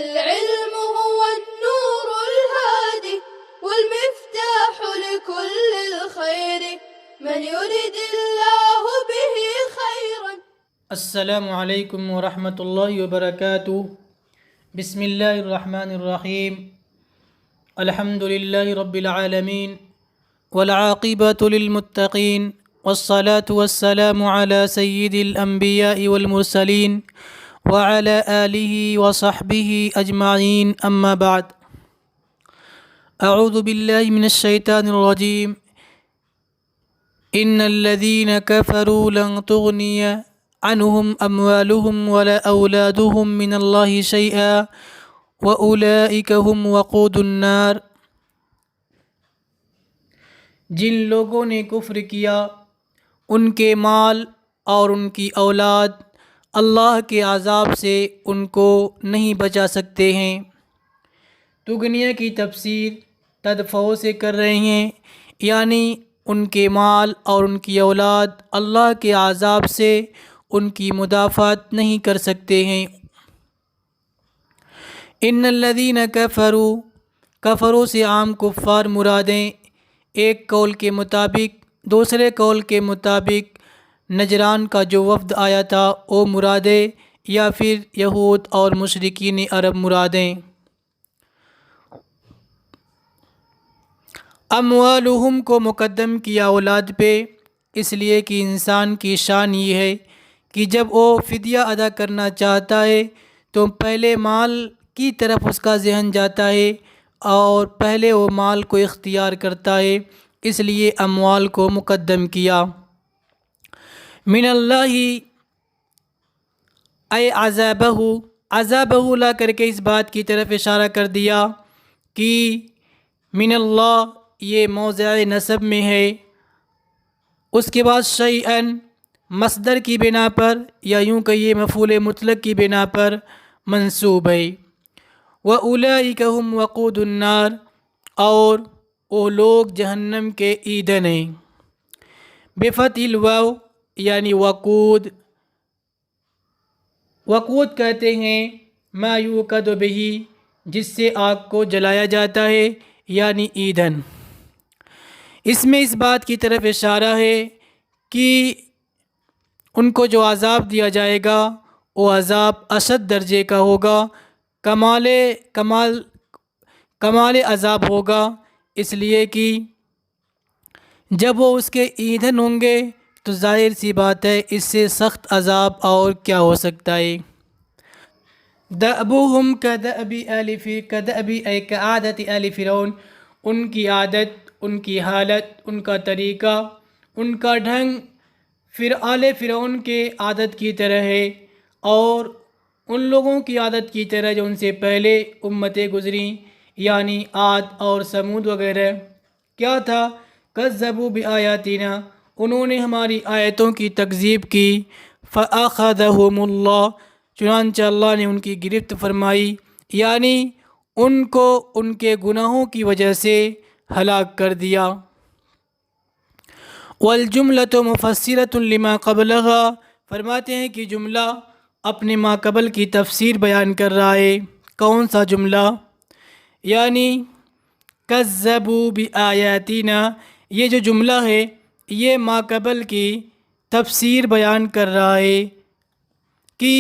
العلم هو النور الهادي والمفتاح لكل الخير من يرد الله به خيرا. السلام علیکم ورحمۃ اللہ وبرکاتہ۔ بسم اللہ الرحمن الرحیم۔ الحمد للہ رب العالمین والعاقبۃ للمتقین والصلاة والسلام علی سید الانبیاء والمرسلین وعلی آلہ وصحبہ اجمعین، اما بعد۔ اعوذ باللہ من الشیطان الرجیم۔ ان الذین کفروا لن تغنی عنہم اموالہم ولا اولادہم من اللہ شیئا واولئک ہم وقود النار۔ جن لوگوں نے کفر کیا ان کے مال اور ان کی اولاد اللہ کے عذاب سے ان کو نہیں بچا سکتے ہیں۔ تغنیہ کی تفسیر تدفع سے کر رہے ہیں، یعنی ان کے مال اور ان کی اولاد اللہ کے عذاب سے ان کی مدافعت نہیں کر سکتے ہیں۔ ان الذین کفروا، کفروا سے عام کفار مرادیں، ایک قول کے مطابق، دوسرے قول کے مطابق نجران کا جو وفد آیا تھا وہ مرادیں، یا پھر یہود اور مشرکین عرب مرادیں۔ اموالہم کو مقدم کیا اولاد پہ، اس لیے کہ انسان کی شان یہ ہے کہ جب وہ فدیہ ادا کرنا چاہتا ہے تو پہلے مال کی طرف اس کا ذہن جاتا ہے اور پہلے وہ مال کو اختیار کرتا ہے، اس لیے اموال کو مقدم کیا۔ من اللہ اے عذابہ، عذابہ لا کر کے اس بات کی طرف اشارہ کر دیا کہ من اللہ یہ موضع نصب میں ہے، اس کے بعد شیئن مصدر کی بنا پر یا یوں کہیے مفعول مطلق کی بنا پر منصوب ہے۔ وَأُولَئِكَ هُمْ وَقُودُ النَّارِ، اور وہ لوگ جہنم کے ایندھن ہیں۔ بفتح الواو یعنی وقود، وقود کہتے ہیں ما یوقد بہ، جس سے آگ کو جلایا جاتا ہے، یعنی ایندھن۔ اس میں اس بات کی طرف اشارہ ہے کہ ان کو جو عذاب دیا جائے گا وہ عذاب اشد درجے کا ہوگا، کمال عذاب ہوگا، اس لیے کہ جب وہ اس کے ایندھن ہوں گے تو ظاہر سی بات ہے اس سے سخت عذاب اور کیا ہو سکتا ہے۔ دأبهم كدأب أي كعادة آل فرعون، ان کی عادت، ان کی حالت، ان کا طریقہ، ان کا ڈھنگ آل فرعون کے عادت کی طرح ہے، اور ان لوگوں کی عادت کی طرح جو ان سے پہلے امتیں گزریں، یعنی عاد اور سمود وغیرہ۔ کیا تھا؟ کذبوا بآیاتنا، انہوں نے ہماری آیتوں کی تکذیب کی۔ فأخذهم اللہ، چنانچہ اللہ نے ان کی گرفت فرمائی، یعنی ان کو ان کے گناہوں کی وجہ سے ہلاک کر دیا۔ والجملۃ مفسرۃ لما قبلھا، فرماتے ہیں کہ جملہ اپنے ما قبل کی تفسیر بیان کر رہا ہے۔ کون سا جملہ؟ یعنی کذبوا بآیاتنا، یہ جو جملہ ہے یہ ما قبل کی تفسیر بیان کر رہا ہے کہ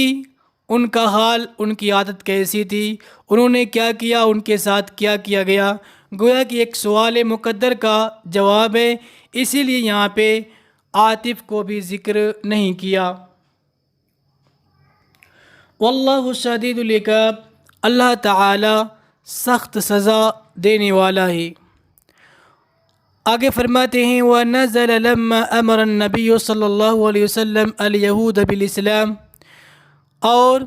ان کا حال، ان کی عادت کیسی تھی، انہوں نے کیا کیا، ان کے ساتھ کیا کیا گیا، گویا کہ ایک سوال مقدر کا جواب ہے، اسی لیے یہاں پہ عاطف کو بھی ذکر نہیں کیا۔ واللہ شدید العقاب، اللہ تعالی سخت سزا دینے والا ہے۔ آگے فرماتے ہیں وَنَزَلَ لَمَّا أَمَرَ النَّبِيُّ صلی اللہ علیہ وسلم الْيَهُودَ بِالْإِسْلَامِ، اور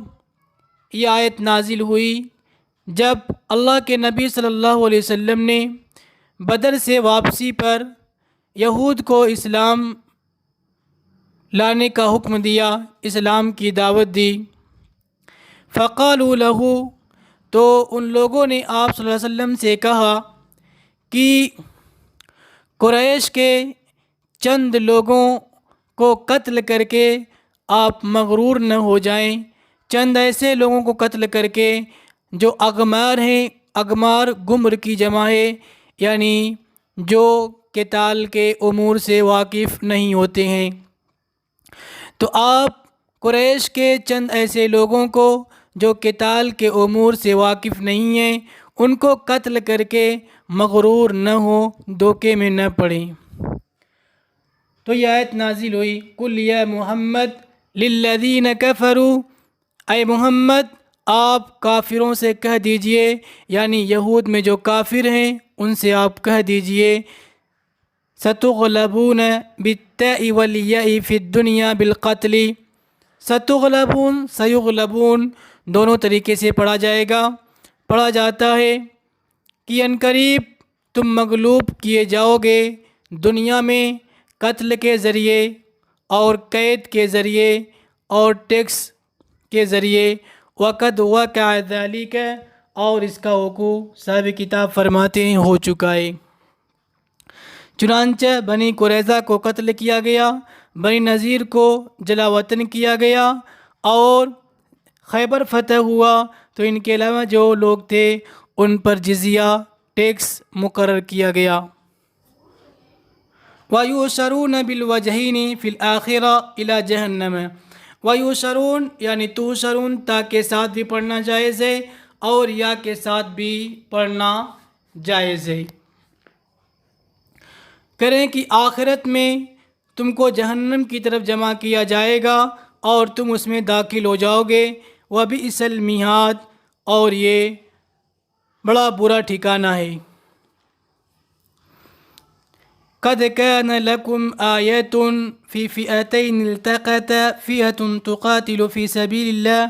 یہ آیت نازل ہوئی جب اللہ کے نبی صلی اللہ علیہ وسلم نے بدر سے واپسی پر یہود کو اسلام لانے کا حکم دیا، اسلام کی دعوت دی۔ فقالوا له، تو ان لوگوں نے آپ صلی اللہ علیہ وسلم سے کہا کہ قریش کے چند لوگوں کو قتل کر کے آپ مغرور نہ ہو جائیں، چند ایسے لوگوں کو قتل کر کے جو اغمار ہیں، اغمار گمر کی جمع ہے، یعنی جو قتال کے امور سے واقف نہیں ہوتے ہیں۔ تو آپ قریش کے چند ایسے لوگوں کو جو قتال کے امور سے واقف نہیں ہیں، ان کو قتل کر کے مغرور نہ ہو، دھوکے میں نہ پڑیں۔ تو یہ آیت نازل ہوئی، قل یا محمد للذین کفروا، اے محمد آپ کافروں سے کہہ دیجئے، یعنی یہود میں جو کافر ہیں ان سے آپ کہہ دیجئے، ستغلبون بالتاء والیاء فی الدنیا بالقتل، ستغلبون سیغلبون دونوں طریقے سے پڑھا جائے گا۔ پڑھا جاتا ہے کہ عنقریب تم مغلوب کیے جاؤ گے دنیا میں قتل کے ذریعے اور قید کے ذریعے اور ٹیکس کے ذریعے، وقد وقع ذلک، اور اس کا وقوع صاحب کتاب فرماتے ہیں ہو چکا ہے۔ چنانچہ بنی قریظہ کو قتل کیا گیا، بنی نذیر کو جلا وطن کیا گیا، اور خیبر فتح ہوا تو ان کے علاوہ جو لوگ تھے ان پر جزیہ ٹیکس مقرر کیا گیا۔ وَيُحْشَرُونَ بِالْوَجْهَيْنِ فِي الْآخِرَةِ إِلَى جَهَنَّمَ، وَيُحْشَرُونَ یعنی تُحْشَرُونَ تا کے ساتھ بھی پڑھنا جائز ہے اور یا کے ساتھ بھی پڑھنا جائز ہے۔ کریں کہ آخرت میں تم کو جہنم کی طرف جمع کیا جائے گا اور تم اس میں داخل ہو جاؤ گے، وَبِئْسَ الْمِہَادُ، اور یہ بڑا برا ٹھکانہ ہے۔ قد كان لكم آية في فئتين التقتا فئة تقاتل في سبيل الله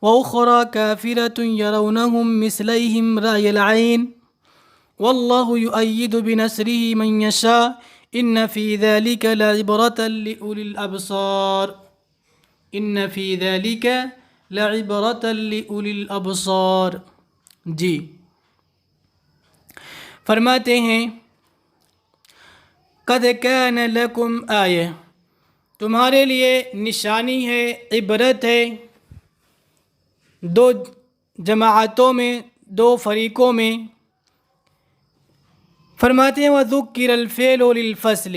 وأخرى كافرة يرونهم مثليهم رأي العين والله يؤيد بنصره من يشاء إن في ذلك لعبرة لأولي الأبصار، إن في ذلك لعبرة لأولي الأبصار۔ جی فرماتے ہیں قد کان لکم آیہ، تمہارے لیے نشانی ہے، عبرت ہے، دو جماعتوں میں، دو فریقوں میں۔ فرماتے ہیں وَذُكِّرَ الْفِعْلُ لِلْفَصْلِ،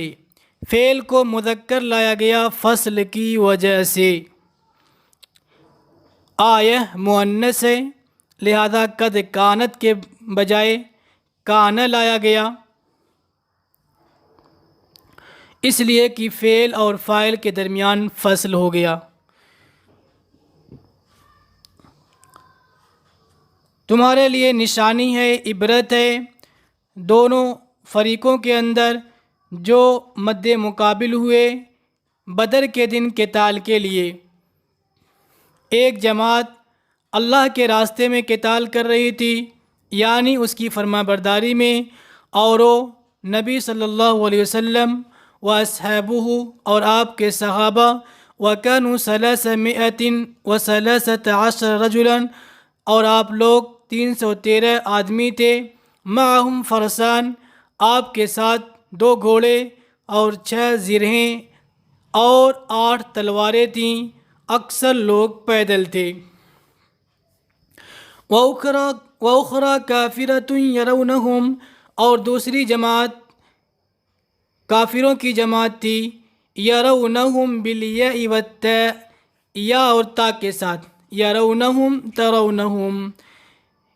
فعل کو مذکر لایا گیا فصل کی وجہ سے۔ آیہ مؤنث ہے لہذا قد کانت کے بجائے کان لایا گیا، اس لیے کہ فعل اور فاعل کے درمیان فصل ہو گیا۔ تمہارے لیے نشانی ہے، عبرت ہے، دونوں فریقوں کے اندر جو مد مقابل ہوئے بدر کے دن قتال کے لیے۔ ایک جماعت اللہ کے راستے میں قتال کر رہی تھی، یعنی اس کی فرما برداری میں، اور وہ نبی صلی اللہ علیہ وسلم و اصحابہ اور آپ کے صحابہ وَكَانُوا 313 رجلا، اور آپ لوگ 313 آدمی تھے، معہم فرسان، آپ کے ساتھ 2 گھوڑے اور 6 زرہیں اور 8 تلواریں تھیں، اکثر لوگ پیدل تھے۔ وَأُخْرَى كَافِرَةٌ يَرَوْنَهُمْ، اور دوسری جماعت کافروں کی جماعت تھی، يَرَوْنَهُمْ بِالْيَاءِ وَالتَّاءِ، یا اور تا کے ساتھ، يَرَوْنَهُمْ تَرَوْنَهُمْ،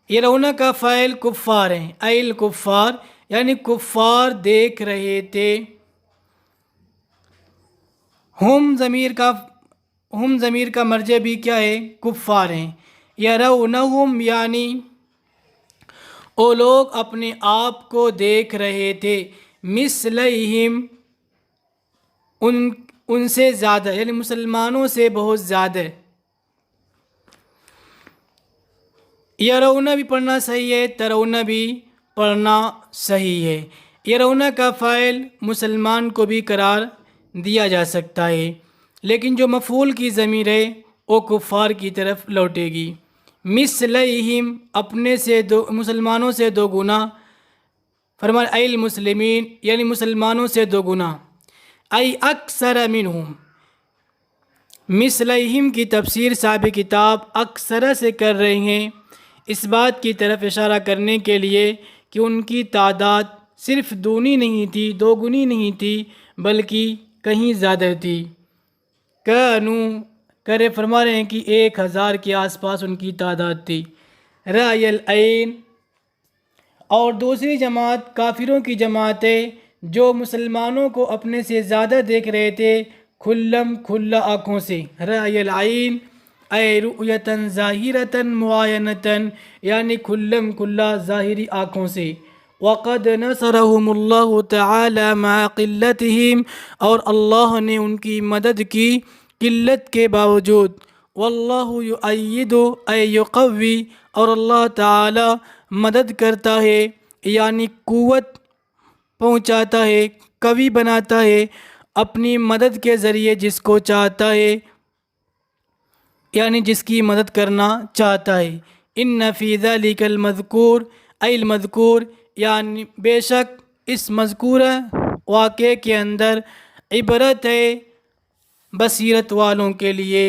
یرون کا فاعل کفار ہیں، اے الکفار، یعنی کفار دیکھ رہے تھے۔ ہم ضمیر کا مرجع بھی کیا ہے؟ کفار ہیں۔ یرونہم یعنی وہ لوگ اپنے آپ کو دیکھ رہے تھے، مثلہم ان سے زیادہ، یعنی مسلمانوں سے بہت زیادہ۔ یرون بھی پڑھنا صحیح ہے، ترون بھی پڑھنا صحیح ہے۔ یرون کا فاعل مسلمان کو بھی قرار دیا جا سکتا ہے، لیکن جو مفعول کی ضمیر ہے وہ کفار کی طرف لوٹے گی۔ مثلہم اپنے سے مسلمانوں سے 2 گنا، فرمایا ای المسلمین یعنی مسلمانوں سے 2 گنا، ای اکثر منہم۔ مثلہم کی تفسیر صاحب کتاب اکثر سے کر رہے ہیں، اس بات کی طرف اشارہ کرنے کے لیے کہ ان کی تعداد صرف دونی نہیں تھی، دو گنی نہیں تھی، بلکہ کہیں زیادہ تھی۔ کرے فرما رہے ہیں کہ 1000 کے آس پاس ان کی تعداد تھی۔ رأی العین، اور دوسری جماعت کافروں کی جماعت ہے جو مسلمانوں کو اپنے سے زیادہ دیکھ رہے تھے کھلم کھلا آنکھوں سے۔ رأی العین اے رؤیتاً ظاہرتاً معاینتاً، یعنی کھلم کھلا ظاہری آنکھوں سے۔ وقد نصرهم اللہ تعالی مع قلتهم، اور اللہ نے ان کی مدد کی قلت کے باوجود۔ واللہ یؤید اے یقوی، اور اللہ تعالی مدد کرتا ہے یعنی قوت پہنچاتا ہے، قوی بناتا ہے اپنی مدد کے ذریعے جس کو چاہتا ہے، یعنی جس کی مدد کرنا چاہتا ہے۔ ان فی ذلک المذکور ای المذکور، یعنی بے شک اس مذکورہ واقعے کے اندر عبرت ہے بصیرت والوں کے لیے۔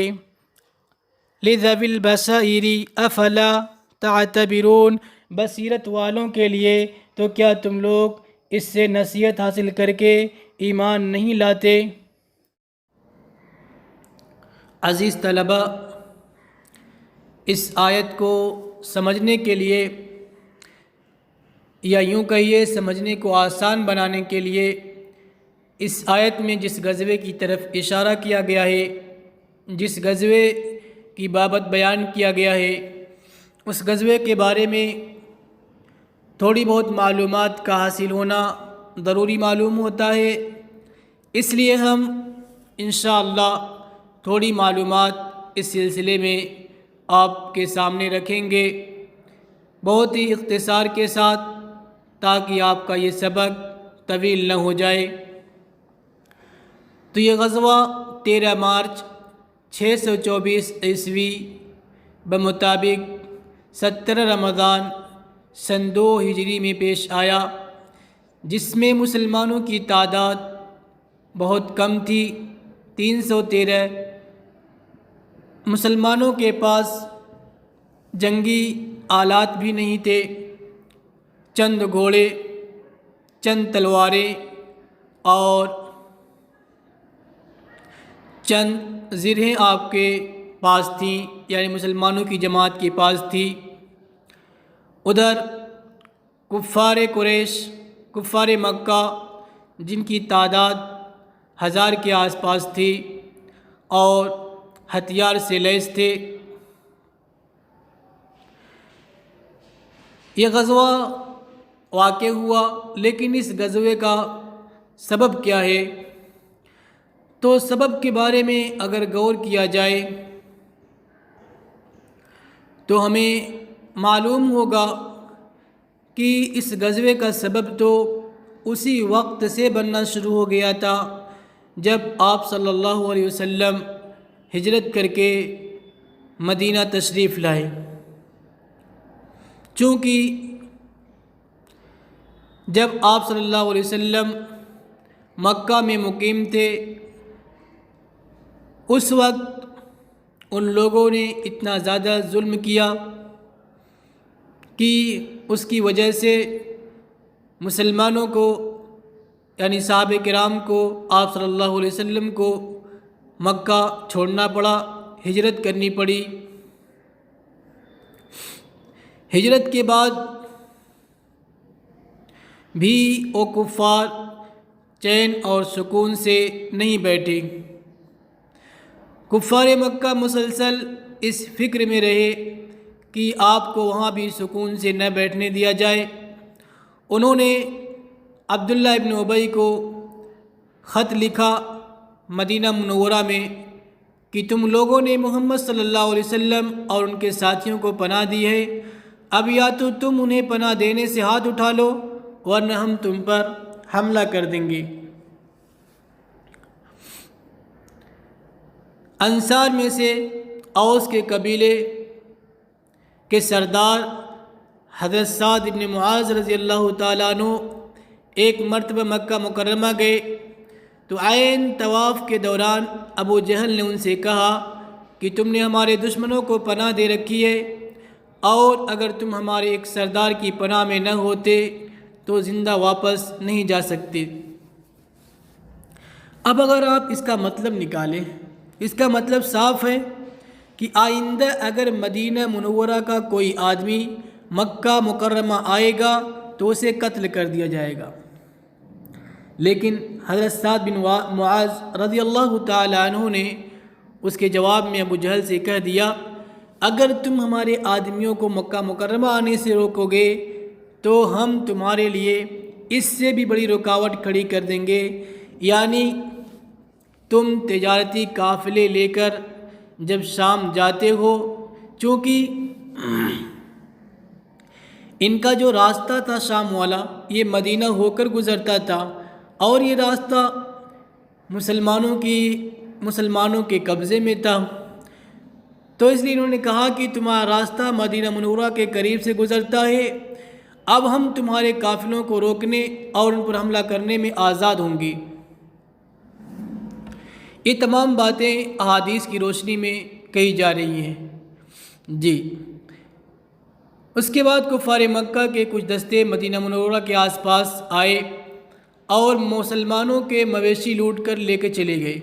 لذوی البصائر افلا تعتبرون، بصیرت والوں کے لیے تو کیا تم لوگ اس سے نصیحت حاصل کر کے ایمان نہیں لاتے؟ عزیز طلبہ، اس آیت کو سمجھنے کے لیے، یا یوں کہیے سمجھنے کو آسان بنانے کے لیے، اس آیت میں جس غزوے کی طرف اشارہ کیا گیا ہے، جس غزوے کی بابت بیان کیا گیا ہے، اس غزوے کے بارے میں تھوڑی بہت معلومات کا حاصل ہونا ضروری معلوم ہوتا ہے۔ اس لیے ہم انشاءاللہ تھوڑی معلومات اس سلسلے میں آپ کے سامنے رکھیں گے، بہت ہی اختصار کے ساتھ، تاکہ آپ کا یہ سبق طویل نہ ہو جائے۔ تو یہ غزوہ 13 مارچ 624 عیسوی بمطابق 17 رمضان سن 2 ہجری میں پیش آیا، جس میں مسلمانوں کی تعداد بہت کم تھی، 313۔ مسلمانوں کے پاس جنگی آلات بھی نہیں تھے، چند گھوڑے، چند تلواریں اور چند زرہیں آپ کے پاس تھیں، یعنی مسلمانوں کی جماعت کے پاس تھی۔ ادھر کفار قریش، کفار مکہ، جن کی تعداد 1000 کے آس پاس تھی اور ہتھیار سے لیس تھے۔ یہ غزوہ واقع ہوا، لیکن اس غزوے کا سبب کیا ہے؟ تو سبب کے بارے میں اگر غور کیا جائے تو ہمیں معلوم ہوگا کہ اس غزوے کا سبب تو اسی وقت سے بننا شروع ہو گیا تھا جب آپ صلی اللہ علیہ وسلم ہجرت کر کے مدینہ تشریف لائے۔ چونکہ جب آپ صلی اللہ علیہ وسلم مکہ میں مقیم تھے، اس وقت ان لوگوں نے اتنا زیادہ ظلم کیا کہ اس کی وجہ سے مسلمانوں کو، یعنی صحابہ کرام کو، آپ صلی اللہ علیہ وسلم کو مکہ چھوڑنا پڑا، ہجرت کرنی پڑی۔ ہجرت کے بعد بھی وہ کفار چین اور سکون سے نہیں بیٹھے۔ کفار مکہ مسلسل اس فکر میں رہے کہ آپ کو وہاں بھی سکون سے نہ بیٹھنے دیا جائے۔ انہوں نے عبداللہ ابن ابی کو خط لکھا مدینہ منورہ میں کہ تم لوگوں نے محمد صلی اللہ علیہ وسلم اور ان کے ساتھیوں کو پناہ دی ہے، اب یا تو تم انہیں پناہ دینے سے ہاتھ اٹھا لو ورنہ ہم تم پر حملہ کر دیں گے۔ انصار میں سے اوس کے قبیلے کے سردار حضرت سعد بن معاذ رضی اللہ تعالیٰ عنہ ایک مرتبہ مکہ مکرمہ گئے تو عین طواف کے دوران ابو جہل نے ان سے کہا کہ تم نے ہمارے دشمنوں کو پناہ دے رکھی ہے، اور اگر تم ہمارے ایک سردار کی پناہ میں نہ ہوتے تو زندہ واپس نہیں جا سکتے۔ اب اگر آپ اس کا مطلب نکالیں، اس کا مطلب صاف ہے کہ آئندہ اگر مدینہ منورہ کا کوئی آدمی مکہ مکرمہ آئے گا تو اسے قتل کر دیا جائے گا۔ لیکن حضرت سعد بن معاذ رضی اللہ تعالیٰ عنہ نے اس کے جواب میں ابو جہل سے کہہ دیا، اگر تم ہمارے آدمیوں کو مکہ مکرمہ آنے سے روکو گے تو ہم تمہارے لیے اس سے بھی بڑی رکاوٹ کھڑی کر دیں گے، یعنی تم تجارتی قافلے لے کر جب شام جاتے ہو، چونکہ ان کا جو راستہ تھا شام والا یہ مدینہ ہو کر گزرتا تھا، اور یہ راستہ مسلمانوں کے قبضے میں تھا، تو اس لیے انہوں نے کہا کہ تمہارا راستہ مدینہ منورہ کے قریب سے گزرتا ہے، اب ہم تمہارے قافلوں کو روکنے اور ان پر حملہ کرنے میں آزاد ہوں گے۔ یہ تمام باتیں احادیث کی روشنی میں کہی جا رہی ہیں۔ جی، اس کے بعد کفار مکہ کے کچھ دستے مدینہ منورہ کے آس پاس آئے اور مسلمانوں کے مویشی لوٹ کر لے کے چلے گئے۔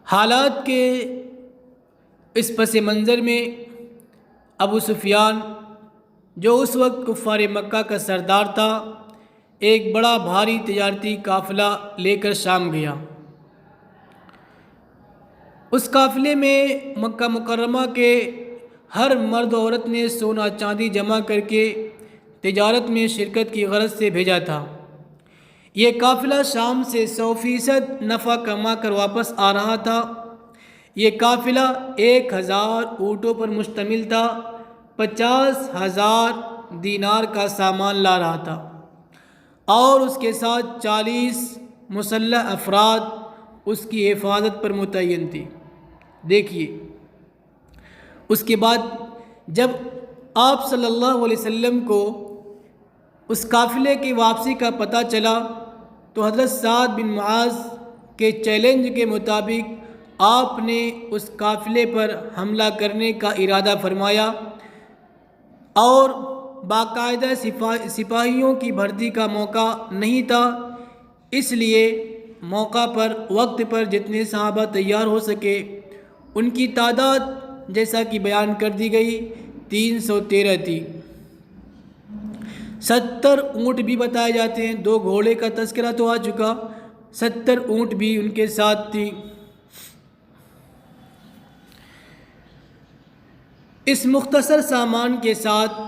حالات کے اس پس منظر میں ابو سفیان جو اس وقت کفار مکہ کا سردار تھا، ایک بڑا بھاری تجارتی قافلہ لے کر شام گیا۔ اس قافلے میں مکہ مکرمہ کے ہر مرد و عورت نے سونا چاندی جمع کر کے تجارت میں شرکت کی غرض سے بھیجا تھا۔ یہ قافلہ شام سے 100% نفع کما کر واپس آ رہا تھا۔ یہ قافلہ 1000 اونٹوں پر مشتمل تھا، 50,000 دینار کا سامان لا رہا تھا، اور اس کے ساتھ 40 مسلح افراد اس کی حفاظت پر متعین تھی۔ دیکھیے، اس کے بعد جب آپ صلی اللہ علیہ وسلم کو اس قافلے کی واپسی کا پتہ چلا تو حضرت سعد بن معاذ کے چیلنج کے مطابق آپ نے اس قافلے پر حملہ کرنے کا ارادہ فرمایا، اور باقاعدہ سپاہیوں کی بھرتی کا موقع نہیں تھا، اس لیے موقع پر وقت پر جتنے صحابہ تیار ہو سکے ان کی تعداد جیسا کہ بیان کر دی گئی 313 تھی۔ 70 اونٹ بھی بتائے جاتے ہیں، 2 گھوڑے کا تذکرہ تو آ چکا، 70 اونٹ بھی ان کے ساتھ تھی۔ اس مختصر سامان کے ساتھ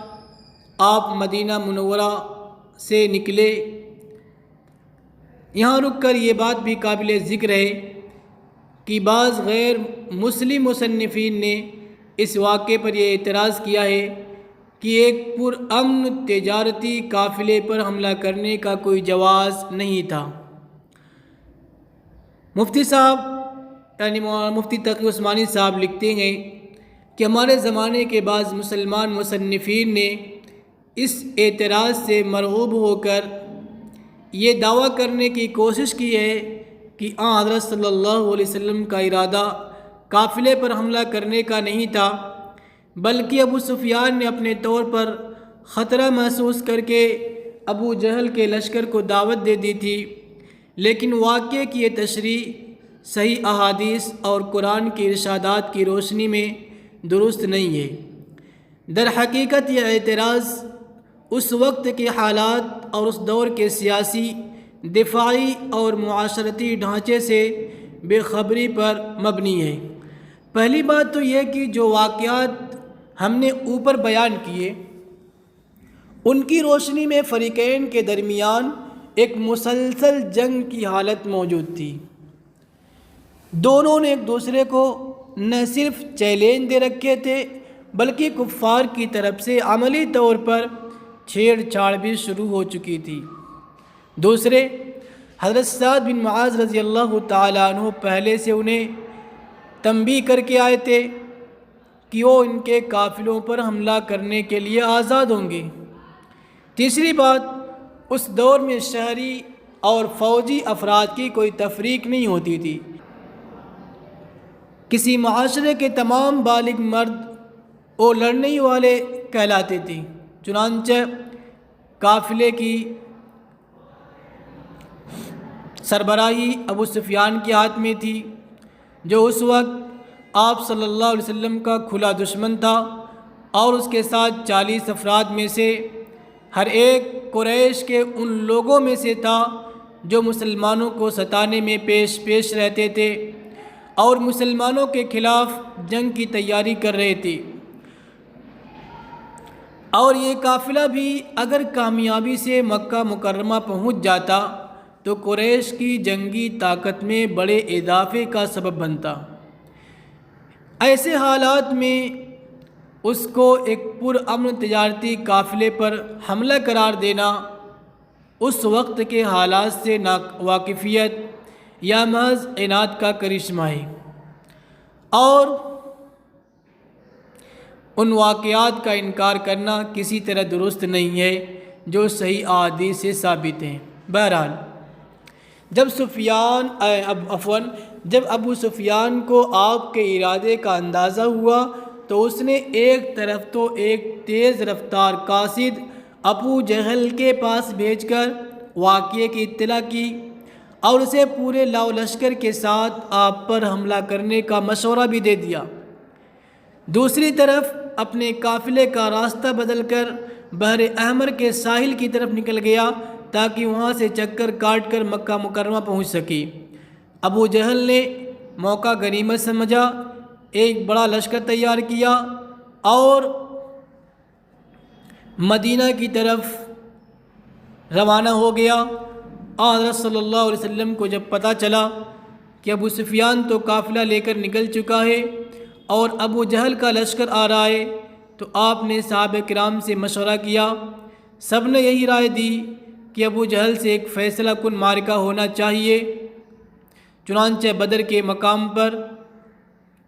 آپ مدینہ منورہ سے نکلے۔ یہاں رک کر یہ بات بھی قابل ذکر ہے کہ بعض غیر مسلم مصنفین نے اس واقعے پر یہ اعتراض کیا ہے کہ ایک پرامن تجارتی قافلے پر حملہ کرنے کا کوئی جواز نہیں تھا۔ مفتی صاحب یعنی مفتی تقی عثمانی صاحب لکھتے ہیں کہ ہمارے زمانے کے بعض مسلمان مصنفین نے اس اعتراض سے مرغوب ہو کر یہ دعویٰ کرنے کی کوشش کی ہے کہ حضرت صلی اللہ علیہ وسلم کا ارادہ قافلے پر حملہ کرنے کا نہیں تھا، بلکہ ابو سفیان نے اپنے طور پر خطرہ محسوس کر کے ابو جہل کے لشکر کو دعوت دے دی تھی، لیکن واقعے کی یہ تشریح صحیح احادیث اور قرآن کی ارشادات کی روشنی میں درست نہیں ہے۔ در حقیقت یہ اعتراض اس وقت کے حالات اور اس دور کے سیاسی، دفاعی اور معاشرتی ڈھانچے سے بے خبری پر مبنی ہے۔ پہلی بات تو یہ کہ جو واقعات ہم نے اوپر بیان کیے ان کی روشنی میں فریقین کے درمیان ایک مسلسل جنگ کی حالت موجود تھی۔ دونوں نے ایک دوسرے کو نہ صرف چیلنج دے رکھے تھے بلکہ کفار کی طرف سے عملی طور پر چھیڑ چھاڑ بھی شروع ہو چکی تھی۔ دوسرے، حضرت سعد بن معاذ رضی اللہ تعالیٰ عنہ پہلے سے انہیں تنبیہ کر کے آئے تھے کہ وہ ان کے قافلوں پر حملہ کرنے کے لیے آزاد ہوں گے۔ تیسری بات، اس دور میں شہری اور فوجی افراد کی کوئی تفریق نہیں ہوتی تھی۔ کسی معاشرے کے تمام بالغ مرد وہ لڑنے ہی والے کہلاتے تھے۔ چنانچہ قافلے کی سربراہی ابو سفیان کے ہاتھ میں تھی، جو اس وقت آپ صلی اللہ علیہ وسلم کا کھلا دشمن تھا، اور اس کے ساتھ 40 افراد میں سے ہر ایک قریش کے ان لوگوں میں سے تھا جو مسلمانوں کو ستانے میں پیش رہتے تھے اور مسلمانوں کے خلاف جنگ کی تیاری کر رہے تھے۔ اور یہ قافلہ بھی اگر کامیابی سے مکہ مکرمہ پہنچ جاتا تو قریش کی جنگی طاقت میں بڑے اضافے کا سبب بنتا۔ ایسے حالات میں اس کو ایک پرامن تجارتی قافلے پر حملہ قرار دینا اس وقت کے حالات سے ناواقفیت یا محض عناد کا کرشمہ ہے، اور ان واقعات کا انکار کرنا کسی طرح درست نہیں ہے جو صحیح احادیث سے ثابت ہیں۔ بہرحال جب ابو سفیان کو آپ کے ارادے کا اندازہ ہوا تو اس نے ایک طرف تو ایک تیز رفتار قاصد ابو جہل کے پاس بھیج کر واقعے کی اطلاع کی اور اسے پورے لاؤ لشکر کے ساتھ آپ پر حملہ کرنے کا مشورہ بھی دے دیا۔ دوسری طرف اپنے قافلے کا راستہ بدل کر بحر احمر کے ساحل کی طرف نکل گیا تاکہ وہاں سے چکر کاٹ کر مکہ مکرمہ پہنچ سکے۔ ابو جہل نے موقع غنیمت سمجھا، ایک بڑا لشکر تیار کیا اور مدینہ کی طرف روانہ ہو گیا۔ حضرت صلی اللہ علیہ وسلم کو جب پتہ چلا کہ ابو سفیان تو قافلہ لے کر نکل چکا ہے اور ابو جہل کا لشکر آ رہا ہے تو آپ نے صحابہ کرام سے مشورہ کیا۔ سب نے یہی رائے دی کہ ابو جہل سے ایک فیصلہ کن معرکہ ہونا چاہیے۔ چنانچہ بدر کے مقام پر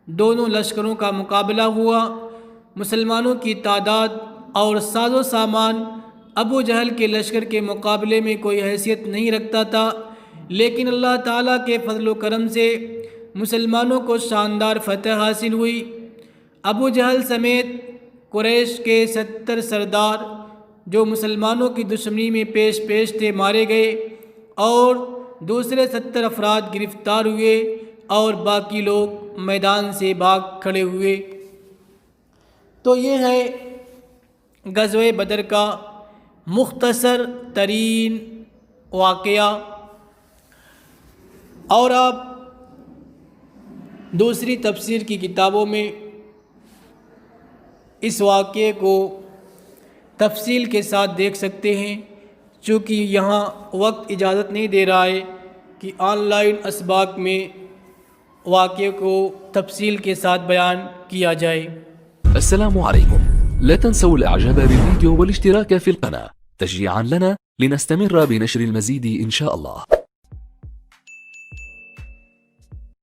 دونوں لشکروں کا مقابلہ ہوا۔ مسلمانوں کی تعداد اور ساز و سامان ابو جہل کے لشکر کے مقابلے میں کوئی حیثیت نہیں رکھتا تھا، لیکن اللہ تعالیٰ کے فضل و کرم سے مسلمانوں کو شاندار فتح حاصل ہوئی۔ ابو جہل سمیت قریش کے 70 سردار جو مسلمانوں کی دشمنی میں پیش تھے مارے گئے اور دوسرے 70 افراد گرفتار ہوئے اور باقی لوگ میدان سے بھاگ کھڑے ہوئے۔ تو یہ ہے غزوہ بدر کا مختصر ترین واقعہ، اور آپ دوسری تفسیر کی کتابوں میں اس واقعے کو تفصیل کے ساتھ دیکھ سکتے ہیں، چونکہ یہاں وقت اجازت نہیں دے رہا ہے کہ آن لائن اسباق میں واقعے کو تفصیل کے ساتھ بیان کیا جائے۔ السلام عليكم، لا تنسوا الاعجاب بالفيديو والاشتراك في القناة تشجيعا لنا لنستمر بنشر المزيد إن شاء الله.